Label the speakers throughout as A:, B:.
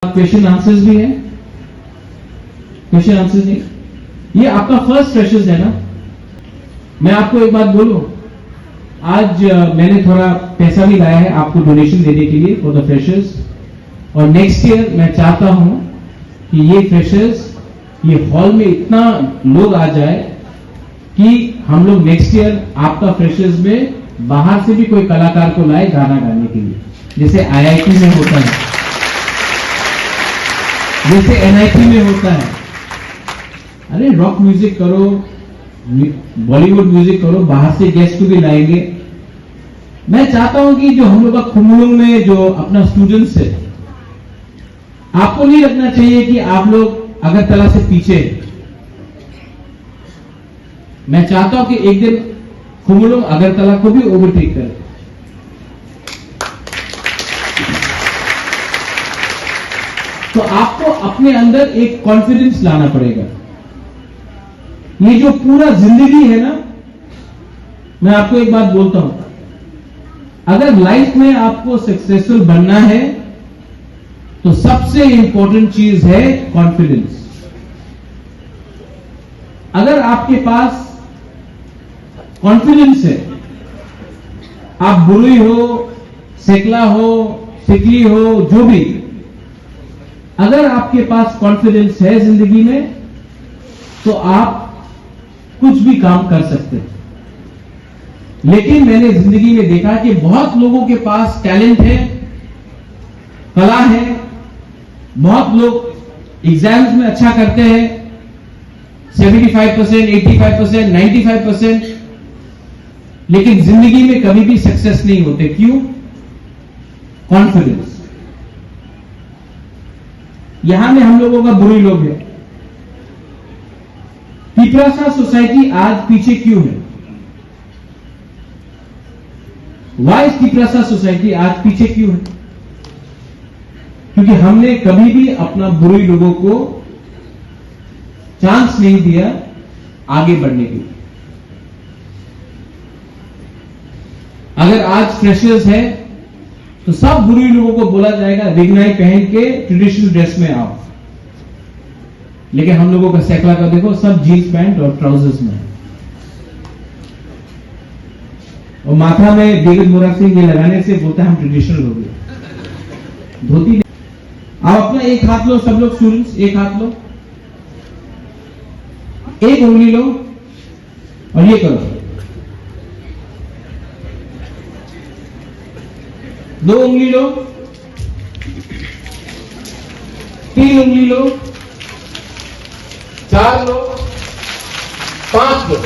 A: Question answers भी है, question answers नहीं। ये आपका फर्स्ट फ्रेशर्स है ना। मैं आपको एक बात बोलूं, आज मैंने थोड़ा पैसा भी लाया है आपको डोनेशन देने के लिए फॉर द फ्रेशर्स, और नेक्स्ट ईयर मैं चाहता हूं कि ये फ्रेशर्स ये हॉल में इतना लोग आ जाए कि हम लोग नेक्स्ट ईयर आपका फ्रेशर्स में बाहर से भी कोई कलाकार को लाए गाना गाने के लिए, जैसे आईआईटी में होता है, जैसे एनआईटी में होता है। अरे रॉक म्यूजिक करो, बॉलीवुड म्यूजिक करो, बाहर से गेस्ट को भी लाएंगे। मैं चाहता हूं कि जो हम लोग का खुमलुंग में जो अपना स्टूडेंट्स है, आपको नहीं लगना चाहिए कि आप लोग अगरतला से पीछे हैं। मैं चाहता हूं कि एक दिन खुमलुंग अगरतला को भी ओवरटेक करे। तो आपको अपने अंदर एक कॉन्फिडेंस लाना पड़ेगा। ये जो पूरा जिंदगी है ना, मैं आपको एक बात बोलता हूं, अगर लाइफ में आपको सक्सेसफुल बनना है तो सबसे इंपॉर्टेंट चीज है कॉन्फिडेंस। अगर आपके पास कॉन्फिडेंस है, आप बुरी हो, सेकला हो, सिकली हो, जो भी, अगर आपके पास कॉन्फिडेंस है जिंदगी में तो आप कुछ भी काम कर सकते हैं। लेकिन मैंने जिंदगी में देखा कि बहुत लोगों के पास टैलेंट है, कला है, बहुत लोग एग्जाम्स में अच्छा करते हैं, 75%, 85%, 95%, लेकिन जिंदगी में कभी भी सक्सेस नहीं होते। क्यों? कॉन्फिडेंस। यहां में हम लोगों का बुरे लोग हैं। पिपरासा सोसाइटी आज पीछे क्यों है? वाई पिपरासा सोसाइटी आज पीछे क्यों है? क्योंकि हमने कभी भी अपना बुरे लोगों को चांस नहीं दिया आगे बढ़ने के लिए। अगर आज फ्रेशर्स है तो सब बुरी लोगों को बोला जाएगा रिगनाई पहन के ट्रेडिशनल ड्रेस में आओ, लेकिन हम लोगों का सैकला का देखो, सब जीन्स पैंट और ट्राउजर्स में, और माथा में डेविड मोरा सिंह ये लगाने से बोलता है हम ट्रेडिशनल हो गए। धोती नहीं। आप अपना एक हाथ लो, सब लोग स्टूडेंट्स एक हाथ लो, एक उंगली लो और ये करो, दो उंगली लो, तीन उंगली लो, चार लो, पांच लो।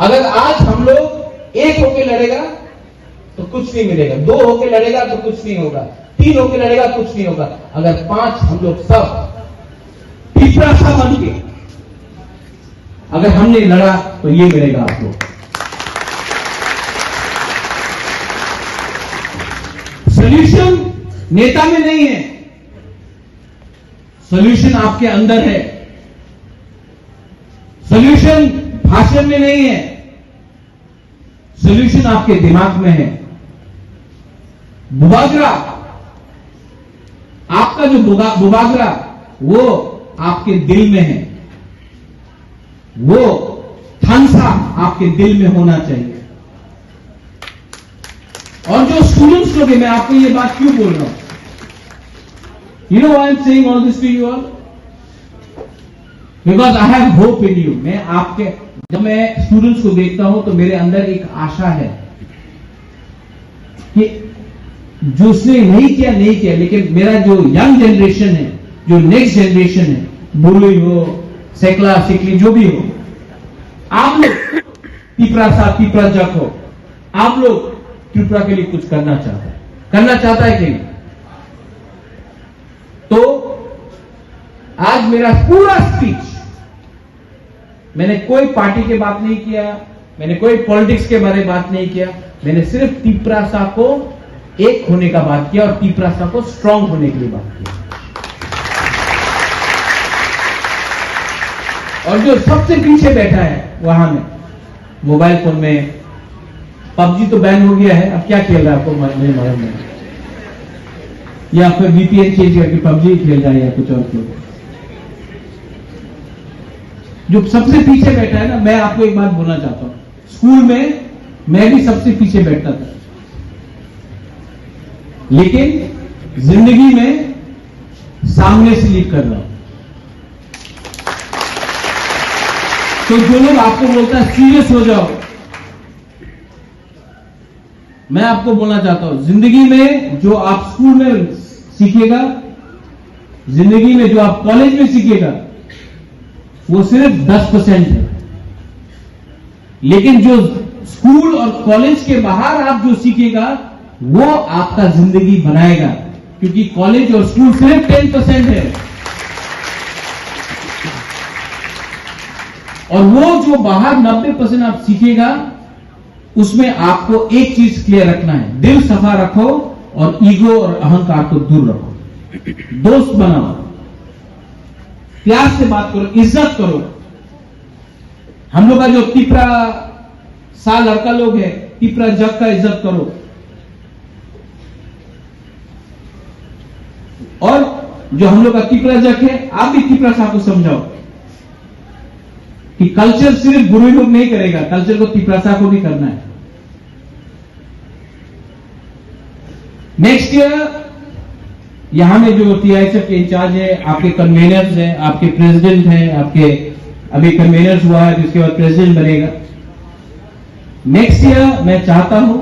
A: अगर आज हम लोग एक होके लड़ेगा तो कुछ नहीं मिलेगा, दो होके लड़ेगा तो कुछ नहीं होगा, तीन होके लड़ेगा कुछ नहीं होगा। अगर पांच हम लोग सब पिपरासा बन के अगर हमने लड़ा तो ये मिलेगा आपको। सोल्यूशन नेता में नहीं है, सोल्यूशन आपके अंदर है। सोल्यूशन भाषण में नहीं है, सोल्यूशन आपके दिमाग में है। बुबागरा, आपका जो बुबागरा वो आपके दिल में है, वो थानसा आपके दिल में होना चाहिए। और जो स्टूडेंट्स लोग हैं, मैं आपको ये बात क्यों बोल रहा हूं? You know I am saying all this to you all because I have hope in you. मैं आपके, जब मैं स्टूडेंट्स को देखता हूं तो मेरे अंदर एक आशा है कि जो उसने नहीं किया, लेकिन मेरा जो यंग जनरेशन है, जो नेक्स्ट जनरेशन है, बुलुई हो, सेकला सिकली जो भी हो, आप लोग पिपरासा पिपराजक हो, आप लोग त्रिपुरा के लिए कुछ करना चाहता है कि नहीं? तो आज मेरा पूरा स्पीच, मैंने कोई पार्टी के बात नहीं किया, मैंने कोई पॉलिटिक्स के बारे में बात नहीं किया, मैंने सिर्फ पिपरासा को एक होने का बात किया और पिपरासा को स्ट्रांग होने के लिए बात किया। और जो सबसे पीछे बैठा है वहां में मोबाइल फोन में पबजी तो बैन हो गया है, अब क्या खेल रहा है आपको नहीं मालूम है, या फिर VPN चेंज करके पबजी खेल रहा है या कुछ और खेल रहा है। जो सबसे पीछे बैठा है ना, मैं आपको एक बात बोलना चाहता हूं, स्कूल में मैं भी सबसे पीछे बैठता था, लेकिन जिंदगी में सामने से लीड कर रहा हूं। तो जो लोग आपको बोलता है सीरियस हो जाओ, मैं आपको बोलना चाहता हूं, जिंदगी में जो आप स्कूल में सीखेगा, जिंदगी में जो आप कॉलेज में सीखेगा, वो सिर्फ 10% है, लेकिन जो स्कूल और कॉलेज के बाहर आप जो सीखेगा वो आपका जिंदगी बनाएगा, क्योंकि कॉलेज और स्कूल सिर्फ 10% है, और वो जो बाहर 90% आप सीखेगा, उसमें आपको एक चीज क्लियर रखना है, दिल सफा रखो और ईगो और अहंकार को दूर रखो, दोस्त बनाओ, प्यार से बात करो, इज्जत करो। हम लोग का जो तिपरा सा लड़का लोग है, तिपरा जग का इज्जत करो, और जो हम लोग का तिपरा जग है, आप भी तिपरा सा को समझाओ कि कल्चर सिर्फ गुरु लोग नहीं करेगा, कल्चर को तिपरा सा को भी करना है। नेक्स्ट ईयर यहां में जो TISF के इंचार्ज है, आपके कन्वीनर्स हैं, आपके प्रेसिडेंट हैं, आपके अभी कन्वीनर्स हुआ है, जिसके बाद प्रेसिडेंट बनेगा। नेक्स्ट ईयर मैं चाहता हूं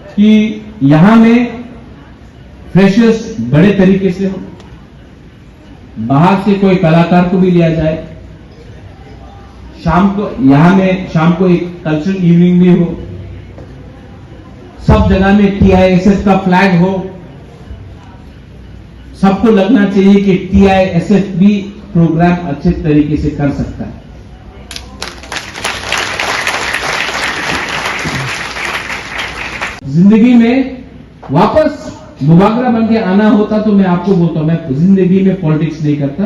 A: कि यहां में फ्रेशर्स बड़े तरीके से हो, बाहर से कोई कलाकार को भी लिया जाए, शाम को यहां में शाम को एक कल्चरल इवनिंग भी हो, सब जगह में TISF का फ्लैग हो, सबको लगना चाहिए कि TISF भी प्रोग्राम अच्छे तरीके से कर सकता है। जिंदगी में वापस मुबागरा बन के आना होता तो मैं आपको बोलता हूं, मैं जिंदगी में पॉलिटिक्स नहीं करता,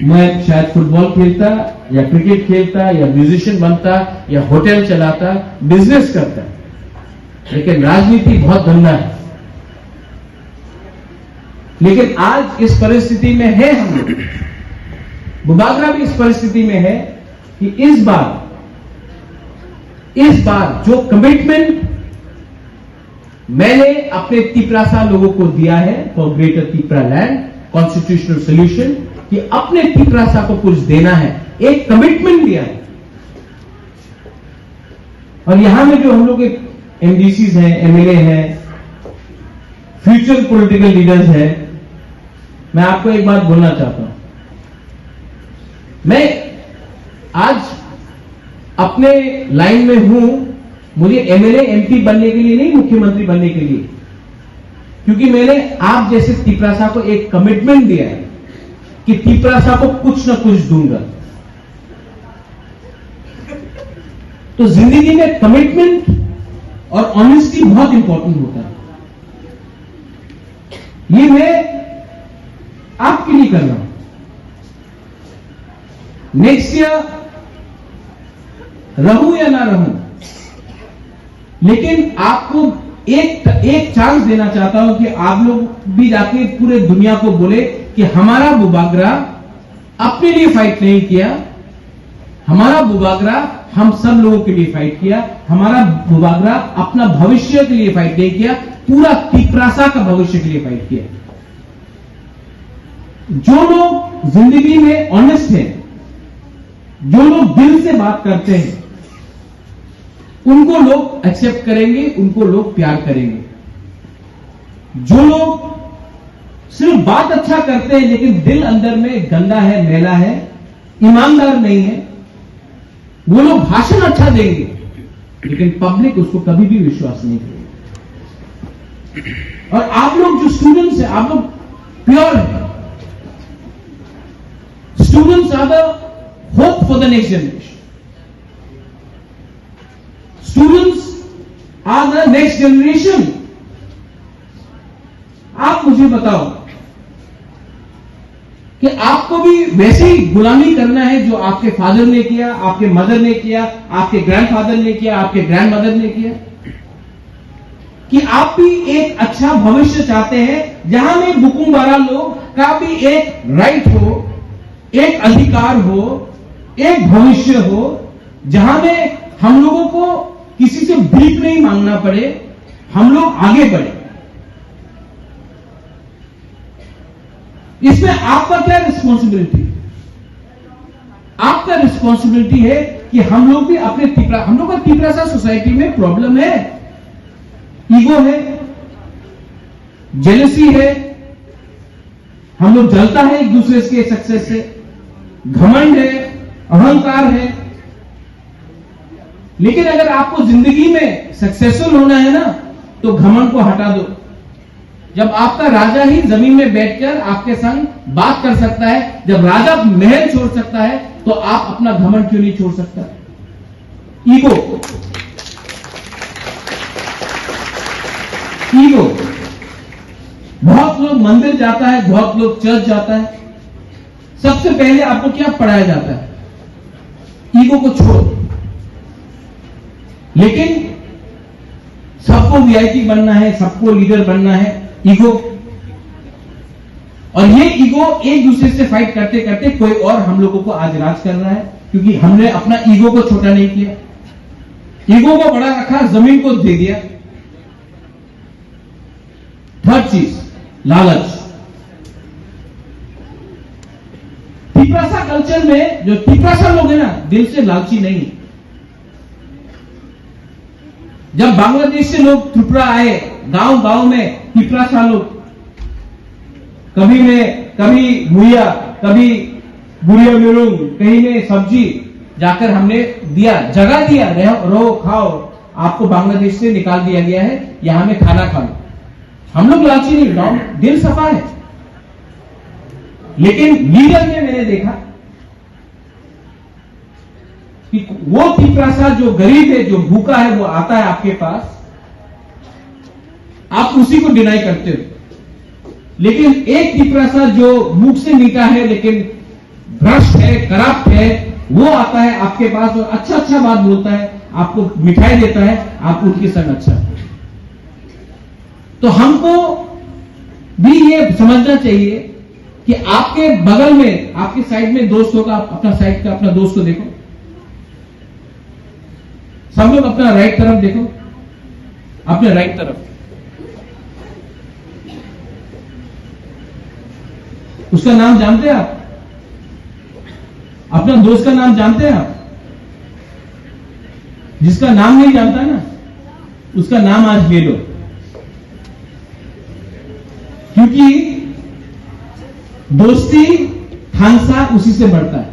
A: मैं शायद फुटबॉल खेलता या क्रिकेट खेलता या म्यूजिशियन बनता या होटल चलाता, बिजनेस करता, लेकिन राजनीति बहुत गंदा है। लेकिन आज इस परिस्थिति में है हम लोग, मुबागरा भी इस परिस्थिति में है कि इस बार जो कमिटमेंट मैंने अपने तिपरासा लोगों को दिया है for greater Tipra land constitutional solution, कि अपने तिपरासा को कुछ देना है, एक कमिटमेंट दिया है। और यहां में जो हम लोग एक MDCs हैं, MLA हैं, फ्यूचर पॉलिटिकल लीडर्स हैं, मैं आपको एक बात बोलना चाहता हूं, मैं आज अपने लाइन में हूं, मुझे MLA MP बनने के लिए नहीं, मुख्यमंत्री बनने के लिए, क्योंकि मैंने आप जैसे तिपरासा को एक कमिटमेंट दिया है कि तिपरासा को कुछ ना कुछ दूंगा। तो जिंदगी में कमिटमेंट और ऑनेस्टी बहुत इंपॉर्टेंट होता है। ये मैं आपके लिए कर रहा हूं। नेक्स्ट ईयर रहूं या ना रहूं, लेकिन आपको एक चांस देना चाहता हूं कि आप लोग भी जाके पूरे दुनिया को बोले कि हमारा मुबागरा अपने लिए फाइट नहीं किया, हमारा मुबागरा हम सब लोगों के लिए फाइट किया, हमारा मुबागरा अपना भविष्य के लिए फाइट नहीं किया, पूरा तिपरासा का भविष्य के लिए फाइट किया। जो लोग जिंदगी में ऑनेस्ट हैं, जो लोग दिल से बात करते हैं, उनको लोग एक्सेप्ट करेंगे, उनको लोग प्यार करेंगे। जो लोग सिर्फ बात अच्छा करते हैं लेकिन दिल अंदर में गंदा है, मैला है, ईमानदार नहीं है, वो लोग भाषण अच्छा देंगे लेकिन पब्लिक उसको कभी भी विश्वास नहीं करेगी। और आप लोग जो स्टूडेंट्स हैं, आप लोग प्योर हैं। Students are the hope for the next generation. Students are the next generation. आप मुझे बताओ, कि आपको भी वैसे ही गुलामी करना है जो आपके फादर ने किया, आपके मदर ने किया, आपके ग्रैंडफादर ने किया, आपके ग्रैंडमदर ने किया, कि आप भी एक अच्छा भविष्य चाहते हैं जहां में बुकुमबारा लोग का भी एक राइट हो, एक अधिकार हो, एक भविष्य हो, जहां में हम लोगों को किसी से भीख नहीं मांगना पड़े, हम लोग आगे बढ़े। इसमें आपका क्या रिस्पॉन्सिबिलिटी? आपका रिस्पॉन्सिबिलिटी है कि हम लोग भी अपने हम लोग का तिपरासा सोसाइटी में प्रॉब्लम है, ईगो है, जेलसी है, हम लोग जलता है एक दूसरे के सक्सेस से, घमंड है, अहंकार है। लेकिन अगर आपको जिंदगी में सक्सेसफुल होना है ना, तो घमंड को हटा दो। जब आपका राजा ही जमीन में बैठकर आपके संग बात कर सकता है, जब राजा महल छोड़ सकता है, तो आप अपना घमंड क्यों नहीं छोड़ सकता? Ego, ego. बहुत लोग मंदिर जाता है, बहुत लोग चर्च जाता है, सबसे पहले आपको क्या पढ़ाया जाता है? ईगो को छोड़ो। लेकिन सबको वीआईपी बनना है, सबको लीडर बनना है, ईगो। और ये ईगो एक दूसरे से फाइट करते करते कोई और हम लोगों को आज राज कर रहा है, क्योंकि हमने अपना ईगो को छोटा नहीं किया, ईगो को बड़ा रखा, जमीन को दे दिया। थर्ड चीज, लालच। तिपरासा कल्चर में जो तिपरासा लोग हैं ना, दिल से लालची नहीं है। जब बांग्लादेश से लोग त्रिपुरा आए, गांव गांव में तिपरासा लोग, कभी मुइया, कभी बुढ़िया मिरुंग, कहीं में सब्जी जाकर हमने दिया, जगह दिया, रहो खाओ, आपको बांग्लादेश से निकाल दिया गया है, यहां में खाना खा लो। हम लोग लालची नहीं, दिल सफा है। लेकिन लीडर में मैंने देखा कि वो तिपरासा जो गरीब है, जो भूखा है, वो आता है आपके पास, आप उसी को डिनाई करते हो। लेकिन एक तिपरासा जो मुख से मीठा है लेकिन भ्रष्ट है, करप्ट है, वो आता है आपके पास और अच्छा अच्छा बात बोलता है, आपको मिठाई देता है, आप उनके संग अच्छा। तो हमको भी ये समझना चाहिए कि आपके बगल में, आपके साइड में दोस्त होगा, अपना साइड का अपना दोस्त को देखो, सब लोग अपना राइट तरफ देखो, अपने राइट तरफ। उसका नाम जानते हैं आप? अपना दोस्त का नाम जानते हैं आप? जिसका नाम नहीं जानता ना, उसका नाम आज ले लो, क्योंकि दोस्ती खानसा उसी से बढ़ता है।